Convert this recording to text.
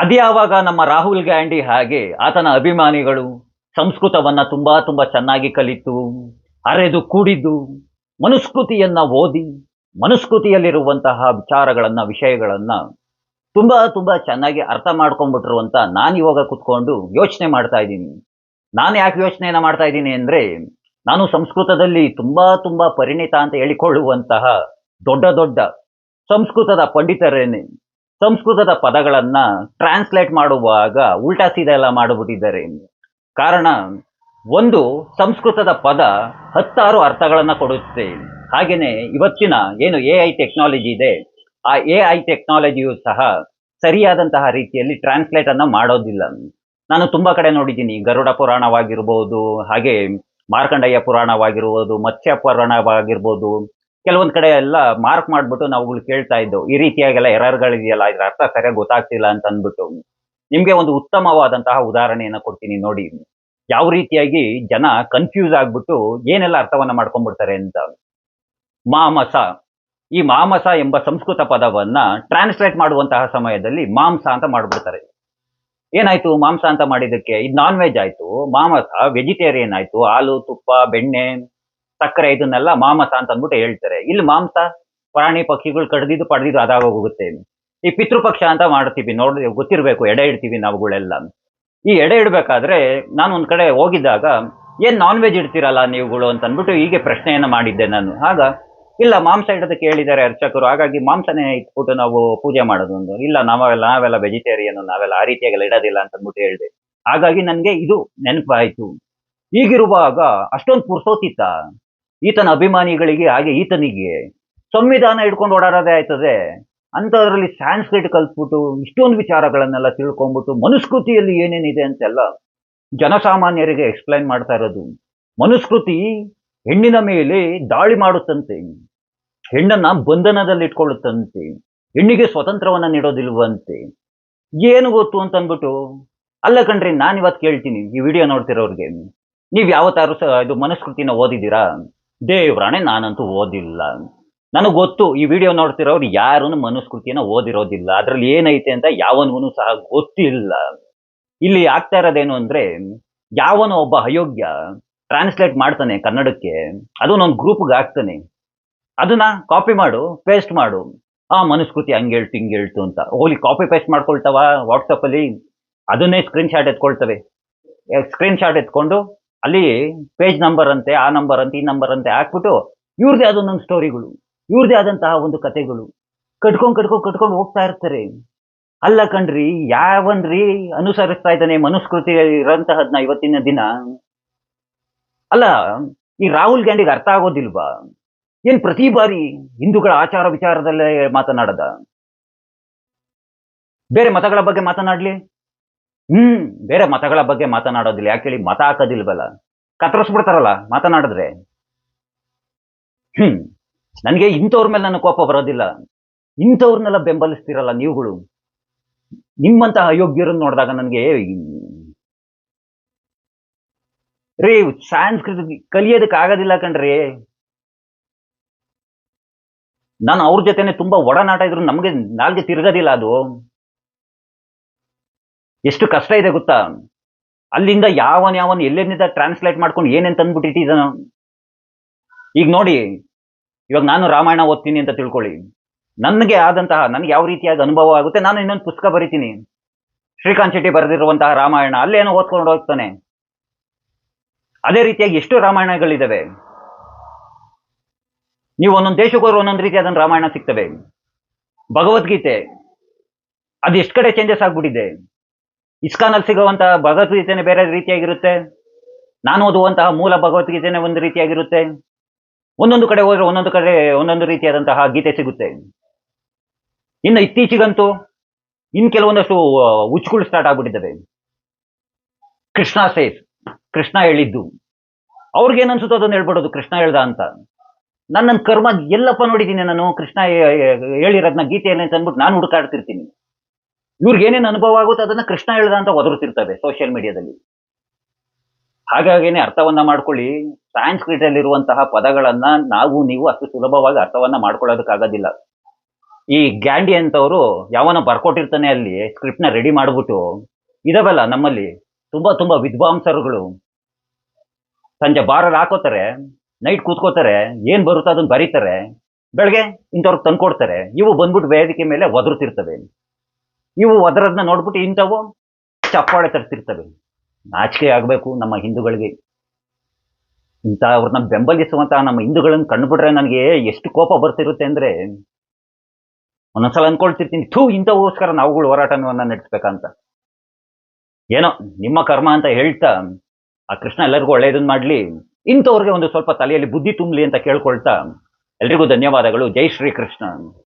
ಅದ್ಯಾವಾಗ ನಮ್ಮ ರಾಹುಲ್ ಗಾಂಧಿ ಹಾಗೆ ಆತನ ಅಭಿಮಾನಿಗಳು ಸಂಸ್ಕೃತವನ್ನ ತುಂಬಾ ತುಂಬಾ ಚೆನ್ನಾಗಿ ಕಲಿತು, ಅರೆದು ಕೂಡಿದ್ದು, ಮನುಸ್ಮೃತಿಯನ್ನ ಓದಿ, ಮನುಸ್ಮೃತಿಯಲ್ಲಿರುವಂತಹ ವಿಷಯಗಳನ್ನ ತುಂಬಾ ತುಂಬಾ ಚೆನ್ನಾಗಿ ಅರ್ಥ ಮಾಡ್ಕೊಂಡ್ಬಿಟ್ರು ಅಂತ ನಾನು ಇವಾಗ ಕುತ್ಕೊಂಡು ಯೋಚನೆ ಮಾಡ್ತಾ ಇದ್ದೀನಿ. ನಾನು ಯಾಕೆ ಯೋಚನೆಯನ್ನ ಮಾಡ್ತಾ ಇದ್ದೀನಿ ಅಂದ್ರೆ, ನಾನು ಸಂಸ್ಕೃತದಲ್ಲಿ ತುಂಬಾ ತುಂಬಾ ಪರಿಣಿತ ಅಂತ ಹೇಳಿಕೊಳ್ಳುವಂತಹ ದೊಡ್ಡ ದೊಡ್ಡ ಸಂಸ್ಕೃತದ ಪಂಡಿತರೇನೆ ಸಂಸ್ಕೃತದ ಪದಗಳನ್ನ ಟ್ರಾನ್ಸ್ಲೇಟ್ ಮಾಡುವಾಗ ಉಲ್ಟಾ ಸೀದಾ ಎಲ್ಲ ಮಾಡಿಬಿಟ್ಟಿದ್ದಾರೆ. ಕಾರಣ, ಒಂದು ಸಂಸ್ಕೃತದ ಪದ 10 ಅರ್ಥಗಳನ್ನ ಕೊಡುತ್ತೆ. ಹಾಗೇನೆ ಇವತ್ತಿನ ಏನು AI ಟೆಕ್ನಾಲಜಿ ಇದೆ, ಆ AI ಟೆಕ್ನಾಲಜಿಯು ಸಹ ಸರಿಯಾದಂತಹ ರೀತಿಯಲ್ಲಿ ಟ್ರಾನ್ಸ್ಲೇಟ್ ಅನ್ನ ಮಾಡೋದಿಲ್ಲ. ನಾನು ತುಂಬಾ ಕಡೆ ನೋಡಿದ್ದೀನಿ, ಗರುಡ ಪುರಾಣವಾಗಿರ್ಬೋದು, ಹಾಗೆ ಮಾರ್ಕಂಡೇಯ ಪುರಾಣವಾಗಿರ್ಬೋದು, ಮತ್ಸ್ಯ ಪುರಾಣವಾಗಿರ್ಬೋದು, ಕೆಲವೊಂದ್ ಕಡೆ ಎಲ್ಲ ಮಾರ್ಕ್ ಮಾಡ್ಬಿಟ್ಟು ನಾವುಗಳು ಕೇಳ್ತಾ ಇದ್ದೆವು, ಈ ರೀತಿಯಾಗೆಲ್ಲ ಎರರ್ಗಳಿದೆಯಲ್ಲ, ಇದ್ರ ಅರ್ಥ ಸರಿಯಾಗಿ ಗೊತ್ತಾಗ್ತಿಲ್ಲ ಅಂತ ಅಂದ್ಬಿಟ್ಟು. ನಿಮ್ಗೆ ಒಂದು ಉತ್ತಮವಾದಂತಹ ಉದಾಹರಣೆಯನ್ನ ಕೊಡ್ತೀನಿ ನೋಡಿ, ಯಾವ ರೀತಿಯಾಗಿ ಜನ ಕನ್ಫ್ಯೂಸ್ ಆಗ್ಬಿಟ್ಟು ಏನೆಲ್ಲ ಅರ್ಥವನ್ನ ಮಾಡ್ಕೊಂಡ್ಬಿಡ್ತಾರೆ ಅಂತ. ಮಾಮಸ, ಈ ಮಾಮಸ ಎಂಬ ಸಂಸ್ಕೃತ ಪದವನ್ನ ಟ್ರಾನ್ಸ್ಲೇಟ್ ಮಾಡುವಂತಹ ಸಮಯದಲ್ಲಿ ಮಾಂಸ ಅಂತ ಮಾಡ್ಬಿಡ್ತಾರೆ. ಏನಾಯ್ತು ಮಾಂಸ ಅಂತ ಮಾಡಿದಕ್ಕೆ? ಇದು ನಾನ್ ವೆಜ್ ಆಯ್ತು. ಮಾಮಸ ವೆಜಿಟೇರಿಯನ್ ಆಯ್ತು, ಹಾಲು ತುಪ್ಪ ಬೆಣ್ಣೆ ಸಕ್ಕರೆ ಇದನ್ನೆಲ್ಲ ಮಾಮಸ ಅಂತ ಅಂದ್ಬಿಟ್ಟು ಹೇಳ್ತಾರೆ. ಇಲ್ಲಿ ಮಾಂಸ ಪ್ರಾಣಿ ಪಕ್ಷಿಗಳು ಕಡ್ದಿದ್ದು ಪಡೆದಿದ್ದು ಅದಾಗ ಹೋಗುತ್ತೆ. ಈ ಪಿತೃಪಕ್ಷ ಅಂತ ಮಾಡ್ತೀವಿ ನೋಡಿ, ಗೊತ್ತಿರ್ಬೇಕು, ಎಡೆ ಇಡ್ತೀವಿ ನಾವುಗಳೆಲ್ಲ. ಈ ಎಡೆ ಇಡ್ಬೇಕಾದ್ರೆ ನಾನು ಒಂದ್ ಕಡೆ ಹೋಗಿದ್ದಾಗ, ಏನ್ ನಾನ್ ವೆಜ್ ಇಡ್ತೀರಲ್ಲ ನೀವುಗಳು ಅಂತ ಅಂದ್ಬಿಟ್ಟು ಹೀಗೆ ಪ್ರಶ್ನೆಯನ್ನ ಮಾಡಿದ್ದೆ ನಾನು. ಆಗ ಇಲ್ಲ, ಮಾಂಸ ಇಡೋದಕ್ಕೆ ಹೇಳಿದ್ದಾರೆ ಅರ್ಚಕರು, ಹಾಗಾಗಿ ಮಾಂಸನೇ ಇಟ್ಬಿಟ್ಟು ನಾವು ಪೂಜೆ ಮಾಡೋದು ಒಂದು. ಇಲ್ಲ, ನಾವೆಲ್ಲ ವೆಜಿಟೇರಿಯನ್, ನಾವೆಲ್ಲ ಆ ರೀತಿಯಾಗೆಲ್ಲ ಇಡೋದಿಲ್ಲ ಅಂತ ಅಂದ್ಬಿಟ್ಟು ಹೇಳಿದೆ. ಹಾಗಾಗಿ ನನ್ಗೆ ಇದು ನೆನಪಾಯ್ತು. ಹೀಗಿರುವಾಗ ಅಷ್ಟೊಂದು ಪುರ್ಸೋತಿತ್ತ ಈತನ ಅಭಿಮಾನಿಗಳಿಗೆ, ಹಾಗೆ ಈತನಿಗೆ ಸಂವಿಧಾನ ಇಟ್ಕೊಂಡು ಓಡಾಡೋದೇ ಆಯ್ತದೆ ಅಂತದ್ರಲ್ಲಿ ಸ್ಯಾನ್ಸ್ಕ್ರಿಟ್ ಕಲ್ತ್ಬಿಟ್ಟು ಇಷ್ಟೊಂದು ವಿಚಾರಗಳನ್ನೆಲ್ಲ ತಿಳ್ಕೊಂಡ್ಬಿಟ್ಟು ಮನುಸ್ಮೃತಿಯಲ್ಲಿ ಏನೇನಿದೆ ಅಂತೆಲ್ಲ ಜನಸಾಮಾನ್ಯರಿಗೆ ಎಕ್ಸ್ಪ್ಲೈನ್ ಮಾಡ್ತಾ ಇರೋದು. ಮನುಸ್ಮೃತಿ ಹೆಣ್ಣಿನ ಮೇಲೆ ದಾಳಿ ಮಾಡುತ್ತಂತೆ, ಹೆಣ್ಣನ್ನ ಬಂಧನದಲ್ಲಿ ಇಟ್ಕೊಳ್ಳುತ್ತಂತೆ, ಹೆಣ್ಣಿಗೆ ಸ್ವತಂತ್ರವನ್ನ ನೀಡೋದಿಲ್ವಂತೆ. ಏನು ಗೊತ್ತು ಅಂತ ಅಂದ್ಬಿಟ್ಟು, ಅಲ್ಲ ಕಣ್ರಿ, ನಾನಿವತ್ತು ಕೇಳ್ತೀನಿ ಈ ವಿಡಿಯೋ ನೋಡ್ತಿರೋರ್ಗೆ, ನೀವ್ ಯಾವತ್ತಾರು ಇದು ಮನುಸ್ಮೃತಿನ ಓದಿದ್ದೀರಾ? ದೇವ್ರಾಣೆ ನಾನಂತೂ ಓದಿಲ್ಲ. ನನಗೆ ಗೊತ್ತು, ಈ ವಿಡಿಯೋ ನೋಡ್ತಿರೋರು ಯಾರೂ ಮನುಸ್ಮೃತಿನ ಓದಿರೋದಿಲ್ಲ, ಅದ್ರಲ್ಲಿ ಏನೈತೆ ಅಂತ ಯಾವನಿಗೂ ಸಹ ಗೊತ್ತಿಲ್ಲ. ಇಲ್ಲಿ ಆಗ್ತಾ ಇರೋದೇನು ಅಂದ್ರೆ, ಯಾವನೋ ಒಬ್ಬ ಅಯೋಗ್ಯ ಟ್ರಾನ್ಸ್ಲೇಟ್ ಮಾಡ್ತಾನೆ ಕನ್ನಡಕ್ಕೆ, ಅದು ನನ್ನ ಗ್ರೂಪ್ಗೆ ಹಾಕ್ತಾನೆ, ಅದನ್ನ ಕಾಪಿ ಮಾಡು ಪೇಸ್ಟ್ ಮಾಡು, ಮನುಸ್ಮೃತಿ ಹಂಗೇಳ್ತು ಹಿಂಗೇಳ್ತು ಅಂತ. ಹೋಗ್ಲಿ, ಕಾಪಿ ಪೇಸ್ಟ್ ಮಾಡ್ಕೊಳ್ತಾವ ವಾಟ್ಸಪ್ ಅಲ್ಲಿ, ಅದನ್ನೇ ಸ್ಕ್ರೀನ್ ಶಾಟ್ ಎತ್ಕೊಳ್ತವೆ. ಸ್ಕ್ರೀನ್ ಶಾಟ್ ಎತ್ಕೊಂಡು ಅಲ್ಲಿ ಪೇಜ್ ನಂಬರ್ ಅಂತೆ, ಆ ನಂಬರ್ ಅಂತೆ, ಈ ನಂಬರ್ ಅಂತೆ ಹಾಕ್ಬಿಟ್ಟು ಇವ್ರದೇ ಅದೊಂದೊಂದು ಸ್ಟೋರಿಗಳು, ಇವ್ರದೇ ಆದಂತಹ ಒಂದು ಕಥೆಗಳು ಕಟ್ಕೊಂಡು ಹೋಗ್ತಾ ಇರ್ತಾರೆ. ಅಲ್ಲ ಕಣ್ರಿ, ಯಾವನ್ರಿ ಅನುಸರಿಸ್ತಾ ಇದ್ದಾನೆ ಮನುಸ್ಮೃತಿ ಇರೋಂತಹದ್ನ ಇವತ್ತಿನ ದಿನ? ಅಲ್ಲ, ಈ ರಾಹುಲ್ ಗಾಂಧಿಗೆ ಅರ್ಥ ಆಗೋದಿಲ್ವಾ? ಏನ್ ಪ್ರತಿ ಬಾರಿ ಹಿಂದೂಗಳ ಆಚಾರ ವಿಚಾರದಲ್ಲೇ ಮಾತನಾಡದ? ಬೇರೆ ಮತಗಳ ಬಗ್ಗೆ ಮಾತನಾಡ್ಲಿ, ಬೇರೆ ಮತಗಳ ಬಗ್ಗೆ ಮಾತನಾಡೋದಿಲ್ಲ. ಯಾಕೆ ಹೇಳಿ? ಮತ ಹಾಕೋದಿಲ್ವಲ್ಲ, ಕತ್ತರಿಸ್ಬಿಡ್ತಾರಲ್ಲ ಮಾತನಾಡಿದ್ರೆ. ನನಗೆ ಇಂಥವ್ರ ಮೇಲೆ ನನ್ನ ಕೋಪ ಬರೋದಿಲ್ಲ. ಇಂಥವ್ರನ್ನೆಲ್ಲ ಬೆಂಬಲಿಸ್ತಿರಲ್ಲ ನೀವುಗಳು, ನಿಮ್ಮಂತಹ ಅಯೋಗ್ಯರನ್ನು ನೋಡಿದಾಗ ನನಗೆ ರೀ, ಸಂಸ್ಕೃತ ಕಲಿಯೋದಕ್ಕೆ ಆಗೋದಿಲ್ಲ ಕಣ್ರಿ. ನಾನು ಅವ್ರ ಜೊತೆನೆ ತುಂಬಾ ಒಡನಾಟ ಇದ್ರು ನಮ್ಗೆ ನಾಲ್ಗೆ ತಿರ್ಗೋದಿಲ್ಲ. ಅದು ಎಷ್ಟು ಕಷ್ಟ ಇದೆ ಗೊತ್ತಾ? ಅಲ್ಲಿಂದ ಯಾವನ್ ಎಲ್ಲೆಲ್ಲಿಂದ ಟ್ರಾನ್ಸ್ಲೇಟ್ ಮಾಡ್ಕೊಂಡು ಏನೇನ್ ತಂದ್ಬಿಟ್ಟಿದ್ದಾನು. ಈಗ ನೋಡಿ, ಇವಾಗ ನಾನು ರಾಮಾಯಣ ಓದ್ತೀನಿ ಅಂತ ತಿಳ್ಕೊಳ್ಳಿ, ನನಗೆ ಯಾವ ರೀತಿಯಾದ ಅನುಭವ ಆಗುತ್ತೆ, ನಾನು ಇನ್ನೊಂದು ಪುಸ್ತಕ ಬರಿತೀನಿ, ಶ್ರೀಕಾಂತ್ ಶೆಟ್ಟಿ ಬರೆದಿರುವಂತಹ ರಾಮಾಯಣ, ಅಲ್ಲೇನೋ ಓದ್ಕೊಂಡು ಹೋಗ್ತಾನೆ. ಅದೇ ರೀತಿಯಾಗಿ ಎಷ್ಟು ರಾಮಾಯಣಗಳಿದಾವೆ. ನೀವು ಒಂದೊಂದು ದೇಶಕ್ಕೆ ಹೋದ್ರೆ ಒಂದೊಂದು ರೀತಿಯಾದ ರಾಮಾಯಣ ಸಿಗ್ತವೆ. ಭಗವದ್ಗೀತೆ ಅದು ಎಷ್ಟು ಕಡೆ ಚೇಂಜಸ್ ಆಗ್ಬಿಟ್ಟಿದೆ. ಇಸ್ಕಾನಲ್ಲಿ ಸಿಗುವಂತಹ ಭಗವದ್ಗೀತೆನೇ ಬೇರೆ ರೀತಿಯಾಗಿರುತ್ತೆ, ನಾನು ಓದುವಂತಹ ಮೂಲ ಭಗವದ್ಗೀತೆನೇ ಒಂದು ರೀತಿಯಾಗಿರುತ್ತೆ. ಒಂದೊಂದು ಕಡೆ ಹೋದ್ರೆ ಒಂದೊಂದು ಕಡೆ ಒಂದೊಂದು ರೀತಿಯಾದಂತಹ ಗೀತೆ ಸಿಗುತ್ತೆ. ಇನ್ನು ಇತ್ತೀಚೆಗಂತೂ ಕೆಲವೊಂದಷ್ಟು ಹುಚ್ಚುಗಳು ಸ್ಟಾರ್ಟ್ ಆಗ್ಬಿಟ್ಟಿದ್ದಾವೆ. ಕೃಷ್ಣ ಹೇಳಿದ್ದು, ಅವ್ರಿಗೇನ್ ಅನ್ಸುತ್ತೋ ಅದನ್ನ ಹೇಳ್ಬಿಡೋದು, ಕೃಷ್ಣ ಹೇಳ್ದ ಅಂತ. ನನ್ನ ಕರ್ಮ ಎಲ್ಲಪ್ಪ ನೋಡಿದ್ದೀನಿ ನಾನು, ಕೃಷ್ಣ ಹೇಳಿರೋದನ್ನ ಗೀತೆಯಲ್ಲಿ ಅಂತ ಅಂದ್ಬಿಟ್ಟು ನಾನು ಹುಡುಕಾಡ್ತಿರ್ತೀನಿ. ಇವ್ರಿಗೆ ಏನೇನು ಅನುಭವ ಆಗುತ್ತೆ ಅದನ್ನ ಕೃಷ್ಣ ಹೇಳ್ದ ಅಂತ ಒದರುತ್ತಿರ್ತವೆ ಸೋಷಿಯಲ್ ಮೀಡಿಯಾದಲ್ಲಿ. ಹಾಗಾಗೇನೆ ಅರ್ಥವನ್ನ ಮಾಡ್ಕೊಳ್ಳಿ, ಸಂಸ್ಕೃತದಲ್ಲಿರುವಂತಹ ಪದಗಳನ್ನ ನೀವು ಅಷ್ಟು ಸುಲಭವಾಗಿ ಅರ್ಥವನ್ನ ಮಾಡ್ಕೊಳ್ಳೋದಕ್ಕಾಗೋದಿಲ್ಲ. ಈ ಗ್ಯಾಂಡಿ ಅಂತವರು ಯಾವನೋ ಬರ್ಕೊಟ್ಟಿರ್ತಾನೆ ಅಲ್ಲಿ ಸ್ಕ್ರಿಪ್ಟ್ನ ರೆಡಿ ಮಾಡ್ಬಿಟ್ಟು ಇದಾವಲ್ಲ ನಮ್ಮಲ್ಲಿ ತುಂಬಾ ತುಂಬಾ ವಿದ್ವಾಂಸರುಗಳು ಸಂಜೆ ಬಾರಲ್ಲಿ ಹಾಕೋತಾರೆ, ನೈಟ್ ಕೂತ್ಕೋತಾರೆ, ಏನ್ ಬರುತ್ತೋ ಅದನ್ನ ಬರೀತಾರೆ, ಬೆಳಗ್ಗೆ ಇಂಥವ್ರಿಗೆ ತಂದ್ಕೊಡ್ತಾರೆ. ಇವು ಬಂದ್ಬಿಟ್ಟು ವೇದಿಕೆ ಮೇಲೆ ಒದರುತ್ತಿರ್ತವೆ. ಇವು ಒದರದ್ನ ನೋಡ್ಬಿಟ್ಟು ಇಂಥವು ಚಪ್ಪಾಳೆ ತರ್ತಿರ್ತವೆ. ನಾಚಿಕೆ ಆಗ್ಬೇಕು ನಮ್ಮ ಹಿಂದೂಗಳಿಗೆ. ಇಂಥ ಅವ್ರನ್ನ ಬೆಂಬಲಿಸುವಂತಹ ನಮ್ಮ ಹಿಂದೂಗಳನ್ನ ಕಂಡುಬಿಟ್ರೆ ನನಗೆ ಎಷ್ಟು ಕೋಪ ಬರ್ತಿರುತ್ತೆ ಅಂದ್ರೆ, ಒಂದೊಂದ್ಸಲ ಅನ್ಕೊಳ್ತಿರ್ತೀನಿ, ಥೂ ಇಂಥಗೋಸ್ಕರ ನಾವುಗಳು ಹೋರಾಟವನ್ನ ನಡೆಸ್ಬೇಕಂತ. ಏನೋ ನಿಮ್ಮ ಕರ್ಮ ಅಂತ ಹೇಳ್ತಾ ಆ ಕೃಷ್ಣ ಎಲ್ಲರಿಗೂ ಒಳ್ಳೇದನ್ನ ಮಾಡ್ಲಿ, ಇಂಥವ್ರಿಗೆ ಒಂದು ಸ್ವಲ್ಪ ತಲೆಯಲ್ಲಿ ಬುದ್ಧಿ ತುಂಬಲಿ ಅಂತ ಕೇಳ್ಕೊಳ್ತಾ ಎಲ್ರಿಗೂ ಧನ್ಯವಾದಗಳು. ಜೈ ಶ್ರೀ ಕೃಷ್ಣ.